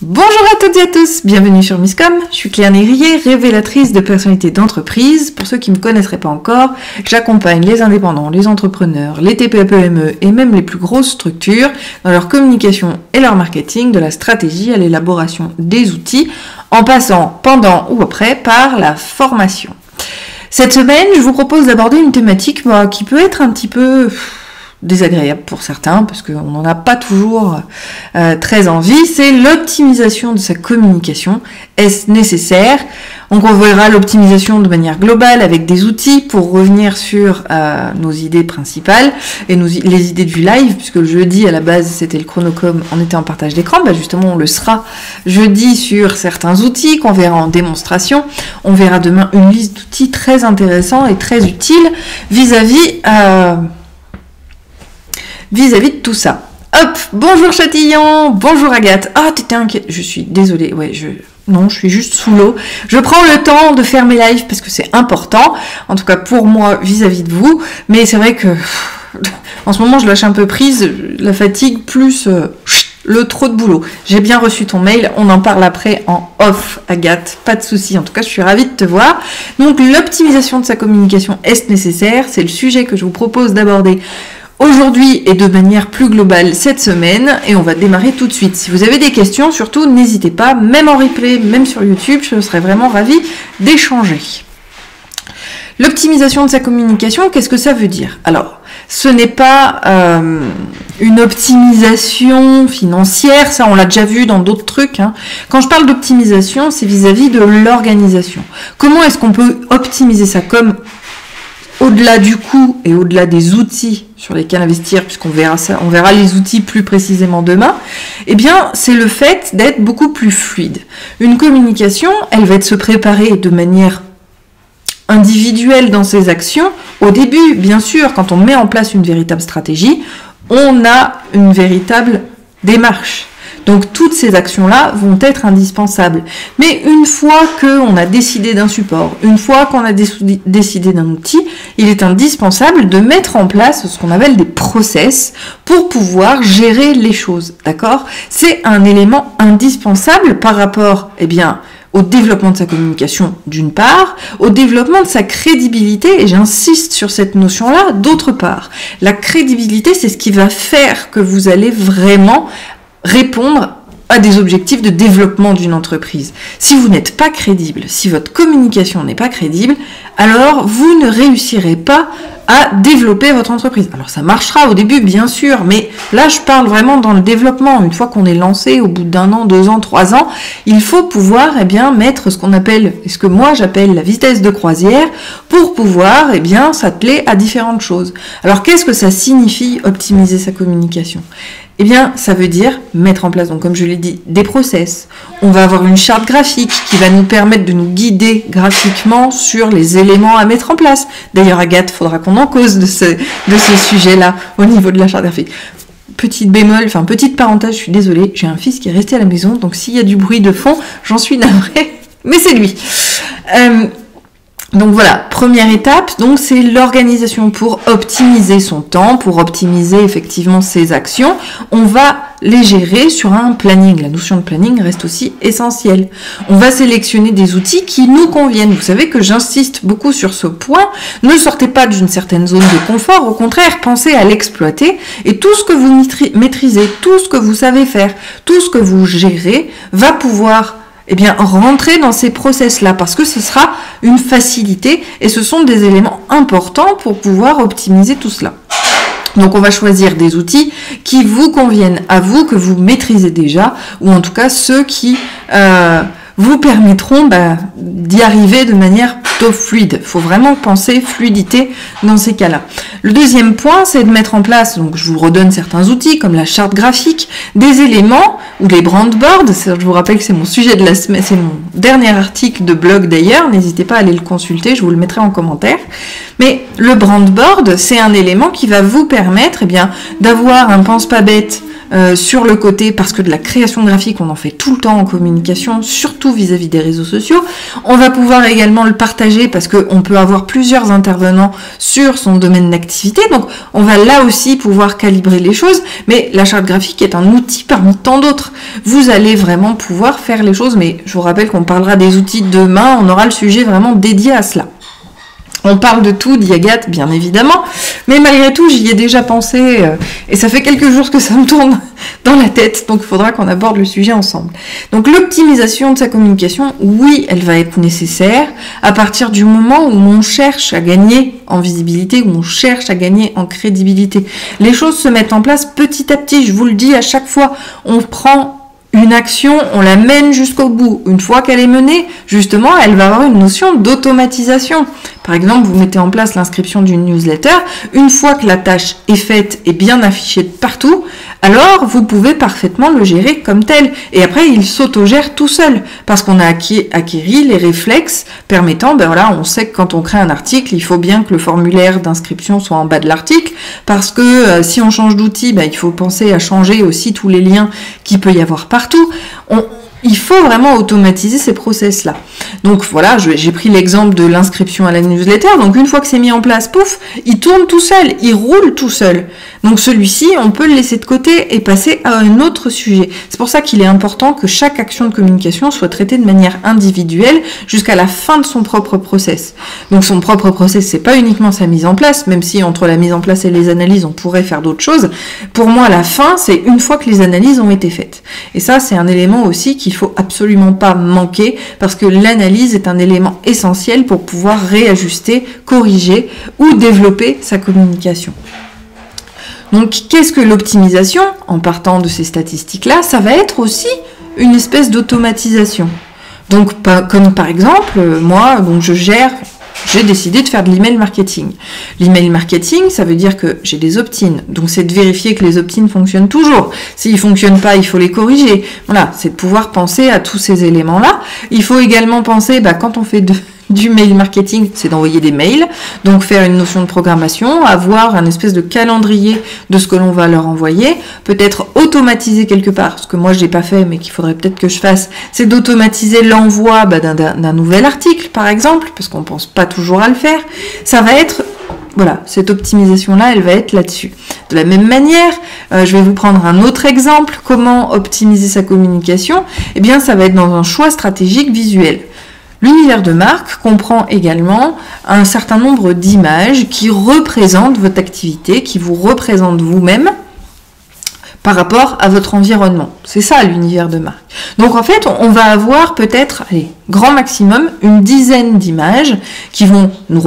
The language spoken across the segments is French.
Bonjour à toutes et à tous, bienvenue sur Misscom, je suis Claire Nérier, révélatrice de personnalités d'entreprise. Pour ceux qui ne me connaisseraient pas encore, j'accompagne les indépendants, les entrepreneurs, les TPE-PME et même les plus grosses structures dans leur communication et leur marketing, de la stratégie à l'élaboration des outils, en passant pendant ou après par la formation. Cette semaine, je vous propose d'aborder une thématique qui peut être un petit peu désagréable pour certains, parce qu'on n'en a pas toujours très envie, c'est l'optimisation de sa communication. Est-ce nécessaire? On reverra l'optimisation de manière globale avec des outils pour revenir sur nos idées principales et les idées du live, puisque le jeudi à la base c'était le chronocom, on était en partage d'écran, justement on le sera jeudi sur certains outils qu'on verra en démonstration. On verra demain une liste d'outils très intéressants et très utiles vis-à-vis de tout ça. Hop, bonjour Châtillon, bonjour Agathe. Ah, t'étais inquiète, je suis désolée, non, je suis juste sous l'eau. Je prends le temps de faire mes lives parce que c'est important, en tout cas pour moi vis-à-vis de vous, mais c'est vrai que en ce moment je lâche un peu prise, la fatigue plus le trop de boulot. J'ai bien reçu ton mail, on en parle après en off, Agathe, pas de souci. En tout cas, je suis ravie de te voir. Donc, l'optimisation de sa communication, est-ce nécessaire? C'est le sujet que je vous propose d'aborder aujourd'hui et de manière plus globale cette semaine, et on va démarrer tout de suite. Si vous avez des questions, surtout n'hésitez pas, même en replay, même sur YouTube, je serais vraiment ravie d'échanger. L'optimisation de sa communication, qu'est-ce que ça veut dire? Alors, ce n'est pas une optimisation financière, ça on l'a déjà vu dans d'autres trucs. Quand je parle d'optimisation, c'est vis-à-vis de l'organisation. Comment est-ce qu'on peut optimiser sa com au-delà du coût et au-delà des outils sur lesquels investir, puisqu'on verra ça, on verra les outils plus précisément demain, eh bien, c'est le fait d'être beaucoup plus fluide. Une communication, elle va se préparer de manière individuelle dans ses actions. Au début, bien sûr, quand on met en place une véritable stratégie, on a une véritable démarche. Donc toutes ces actions-là vont être indispensables. Mais une fois qu'on a décidé d'un support, une fois qu'on a décidé d'un outil, il est indispensable de mettre en place ce qu'on appelle des process pour pouvoir gérer les choses. D'accord? C'est un élément indispensable par rapport, au développement de sa communication d'une part, au développement de sa crédibilité, et j'insiste sur cette notion-là, d'autre part. La crédibilité, c'est ce qui va faire que vous allez vraiment répondre à des objectifs de développement d'une entreprise. Si vous n'êtes pas crédible, si votre communication n'est pas crédible, alors vous ne réussirez pas à développer votre entreprise. Alors ça marchera au début, bien sûr, mais là je parle vraiment dans le développement. Une fois qu'on est lancé, au bout d'1 an, 2 ans, 3 ans, il faut pouvoir mettre ce qu'on appelle, et ce que moi j'appelle la vitesse de croisière, pour pouvoir s'atteler à différentes choses. Alors qu'est-ce que ça signifie optimiser sa communication? Ça veut dire mettre en place, donc comme je l'ai dit, des process. On va avoir une charte graphique qui va nous permettre de nous guider graphiquement sur les éléments à mettre en place. D'ailleurs, Agathe, faudra qu'on en cause de ce sujet-là au niveau de la charte graphique. Petite parenthèse, je suis désolée, j'ai un fils qui est resté à la maison, donc s'il y a du bruit de fond, j'en suis navrée, mais c'est lui. Donc voilà, première étape, donc c'est l'organisation pour optimiser son temps, pour optimiser effectivement ses actions. On va les gérer sur un planning. La notion de planning reste aussi essentielle. On va sélectionner des outils qui nous conviennent. Vous savez que j'insiste beaucoup sur ce point. Ne sortez pas d'une certaine zone de confort. Au contraire, pensez à l'exploiter. Et tout ce que vous maîtrisez, tout ce que vous savez faire, tout ce que vous gérez va pouvoir rentrer dans ces process-là, parce que ce sera une facilité et ce sont des éléments importants pour pouvoir optimiser tout cela. Donc on va choisir des outils qui vous conviennent à vous, que vous maîtrisez déjà, ou en tout cas ceux qui vous permettront d'y arriver de manière plutôt fluide. Il faut vraiment penser fluidité dans ces cas-là. Le deuxième point, c'est de mettre en place, donc je vous redonne certains outils comme la charte graphique, des éléments ou les brand boards. Je vous rappelle que c'est mon sujet de la semaine, c'est mon dernier article de blog d'ailleurs. N'hésitez pas à aller le consulter, je vous le mettrai en commentaire. Mais le brand board, c'est un élément qui va vous permettre d'avoir un pense-pas-bête sur le côté, parce que de la création graphique, on en fait tout le temps en communication, surtout surtout vis-à-vis des réseaux sociaux. On va pouvoir également le partager parce qu'on peut avoir plusieurs intervenants sur son domaine d'activité. Donc, on va là aussi pouvoir calibrer les choses. Mais la charte graphique est un outil parmi tant d'autres. Vous allez vraiment pouvoir faire les choses. Mais je vous rappelle qu'on parlera des outils demain. On aura le sujet vraiment dédié à cela. On parle de tout, dit Agathe, bien évidemment, mais malgré tout, j'y ai déjà pensé, et ça fait quelques jours que ça me tourne dans la tête, donc il faudra qu'on aborde le sujet ensemble. Donc l'optimisation de sa communication, oui, elle va être nécessaire à partir du moment où on cherche à gagner en visibilité, où on cherche à gagner en crédibilité. Les choses se mettent en place petit à petit, je vous le dis à chaque fois, on prend une action, on la mène jusqu'au bout. Une fois qu'elle est menée, justement, elle va avoir une notion d'automatisation. Par exemple, vous mettez en place l'inscription d'une newsletter. Une fois que la tâche est faite et bien affichée de partout, alors vous pouvez parfaitement le gérer comme tel. Et après, il s'autogère tout seul parce qu'on a acquéri les réflexes permettant, ben voilà, on sait que quand on crée un article, il faut bien que le formulaire d'inscription soit en bas de l'article parce que si on change d'outil, ben, il faut penser à changer aussi tous les liens qu'il peut y avoir partout. Il faut vraiment automatiser ces process-là. Donc voilà, j'ai pris l'exemple de l'inscription à la newsletter. Donc une fois que c'est mis en place, pouf, il tourne tout seul, il roule tout seul. Donc celui-ci, on peut le laisser de côté et passer à un autre sujet. C'est pour ça qu'il est important que chaque action de communication soit traitée de manière individuelle jusqu'à la fin de son propre process. Donc son propre process, c'est pas uniquement sa mise en place, même si entre la mise en place et les analyses, on pourrait faire d'autres choses. Pour moi, la fin, c'est une fois que les analyses ont été faites. Et ça, c'est un élément aussi qu'il faut absolument pas manquer parce que l'analyse est un élément essentiel pour pouvoir réajuster, corriger ou développer sa communication. Donc, qu'est-ce que l'optimisation? En partant de ces statistiques-là, ça va être aussi une espèce d'automatisation. Donc, comme par exemple, moi, donc j'ai décidé de faire de l'email marketing. L'email marketing, ça veut dire que j'ai des opt-in. Donc, c'est de vérifier que les opt-in fonctionnent toujours. S'ils ne fonctionnent pas, il faut les corriger. Voilà, c'est de pouvoir penser à tous ces éléments-là. Il faut également penser, quand on fait du mail marketing, c'est d'envoyer des mails, donc faire une notion de programmation, avoir un espèce de calendrier de ce que l'on va leur envoyer, peut-être automatiser quelque part, ce que moi je n'ai pas fait mais qu'il faudrait peut-être que je fasse, c'est d'automatiser l'envoi d'un nouvel article par exemple, parce qu'on ne pense pas toujours à le faire. Ça va être, voilà, cette optimisation-là, elle va être là-dessus. De la même manière, je vais vous prendre un autre exemple, comment optimiser sa communication. Eh bien, ça va être dans un choix stratégique visuel. L'univers de marque comprend également un certain nombre d'images qui représentent votre activité, qui vous représentent vous-même par rapport à votre environnement. C'est ça l'univers de marque. Donc en fait, on va avoir peut-être, grand maximum, une dizaine d'images qui vont nous,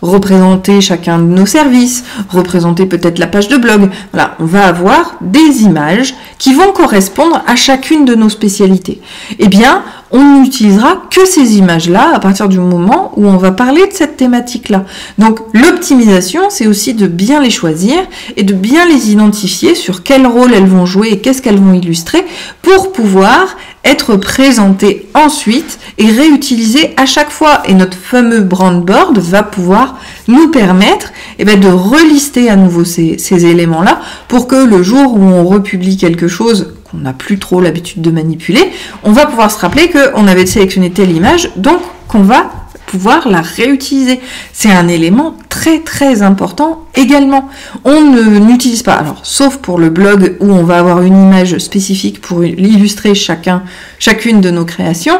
représenter chacun de nos services, représenter peut-être la page de blog. Voilà, on va avoir des images qui vont correspondre à chacune de nos spécialités. Eh bien, on n'utilisera que ces images-là à partir du moment où on va parler de cette thématique-là. Donc l'optimisation, c'est aussi de bien les choisir et de bien les identifier sur quel rôle elles vont jouer et qu'est-ce qu'elles vont illustrer pour pouvoir être présentées ensuite et réutilisées à chaque fois. Et notre fameux brand board va pouvoir nous permettre de relister à nouveau ces éléments-là pour que le jour où on republie quelque chose qu'on n'a plus trop l'habitude de manipuler, on va pouvoir se rappeler qu'on avait sélectionné telle image, donc qu'on va pouvoir la réutiliser. C'est un élément très très important également. On n'utilise pas, alors sauf pour le blog où on va avoir une image spécifique pour illustrer chacune de nos créations.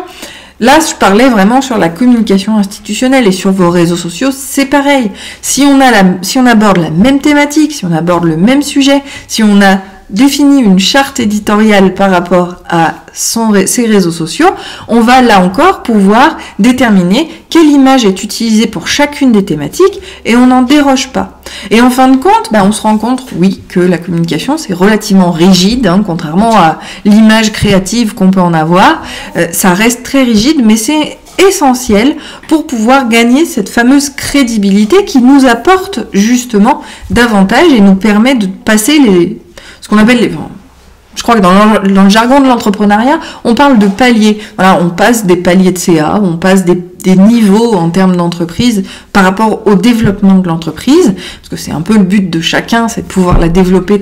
Là, je parlais vraiment sur la communication institutionnelle et sur vos réseaux sociaux, c'est pareil. Si on aborde la même thématique, si on aborde le même sujet, si on a définit une charte éditoriale par rapport à ses réseaux sociaux, on va là encore pouvoir déterminer quelle image est utilisée pour chacune des thématiques et on n'en déroge pas. Et en fin de compte, on se rend compte, oui, que la communication c'est relativement rigide, contrairement à l'image créative qu'on peut en avoir, ça reste très rigide, mais c'est essentiel pour pouvoir gagner cette fameuse crédibilité qui nous apporte justement davantage et nous permet de passer ce qu'on appelle je crois que dans le jargon de l'entrepreneuriat, on parle de paliers. Voilà, on passe des paliers de CA, on passe des niveaux en termes d'entreprise par rapport au développement de l'entreprise, parce que c'est un peu le but de chacun, c'est de pouvoir la développer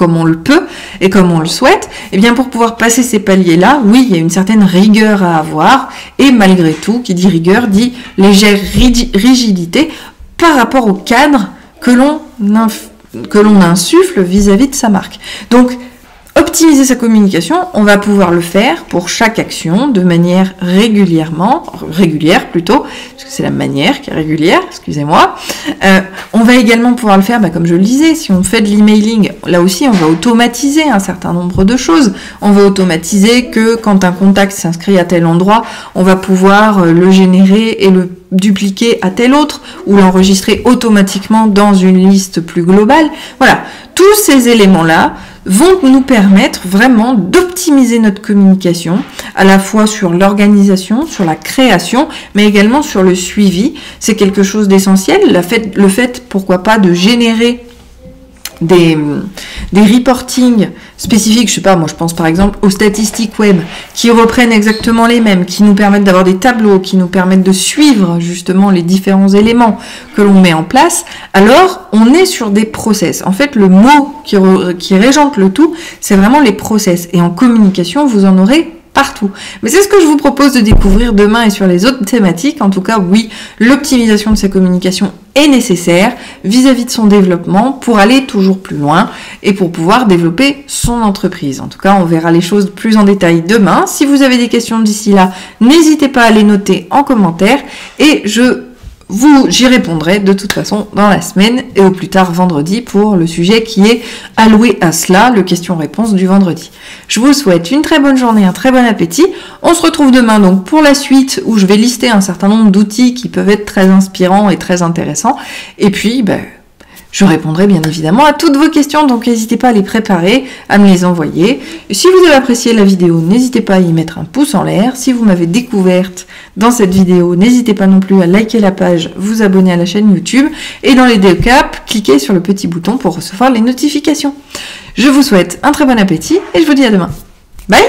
comme on le peut et comme on le souhaite, et bien pour pouvoir passer ces paliers-là, oui, il y a une certaine rigueur à avoir, et malgré tout, qui dit rigueur, dit légère rigidité par rapport au cadre que l'on insuffle vis-à-vis de sa marque. Donc, optimiser sa communication, on va pouvoir le faire pour chaque action de manière régulière plutôt, parce que c'est la manière qui est régulière, excusez-moi. On va également pouvoir le faire, comme je le disais, si on fait de l'emailing, là aussi on va automatiser un certain nombre de choses. On va automatiser que quand un contact s'inscrit à tel endroit, on va pouvoir le générer et le dupliquer à tel autre, ou l'enregistrer automatiquement dans une liste plus globale. Voilà, tous ces éléments-là vont nous permettre vraiment d'optimiser notre communication, à la fois sur l'organisation, sur la création, mais également sur le suivi. C'est quelque chose d'essentiel. Le fait, pourquoi pas, de générer des reportings spécifiques, je sais pas, moi je pense par exemple aux statistiques web qui reprennent exactement les mêmes, qui nous permettent d'avoir des tableaux, qui nous permettent de suivre justement les différents éléments que l'on met en place, alors on est sur des process. En fait, le mot qui régente le tout, c'est vraiment les process. Et en communication, vous en aurez partout. Mais c'est ce que je vous propose de découvrir demain et sur les autres thématiques. En tout cas, oui, l'optimisation de sa communication est nécessaire vis-à-vis de son développement pour aller toujours plus loin et pour pouvoir développer son entreprise. En tout cas, on verra les choses plus en détail demain. Si vous avez des questions d'ici là, n'hésitez pas à les noter en commentaire et j'y répondrai de toute façon dans la semaine et au plus tard vendredi pour le sujet qui est alloué à cela, le question-réponse du vendredi. Je vous souhaite une très bonne journée, un très bon appétit. On se retrouve demain donc pour la suite où je vais lister un certain nombre d'outils qui peuvent être très inspirants et très intéressants. Et puis, je répondrai bien évidemment à toutes vos questions, donc n'hésitez pas à les préparer, à me les envoyer. Et si vous avez apprécié la vidéo, n'hésitez pas à y mettre un pouce en l'air. Si vous m'avez découverte dans cette vidéo, n'hésitez pas non plus à liker la page, vous abonner à la chaîne YouTube, et dans les deux cas, cliquez sur le petit bouton pour recevoir les notifications. Je vous souhaite un très bon appétit, et je vous dis à demain. Bye!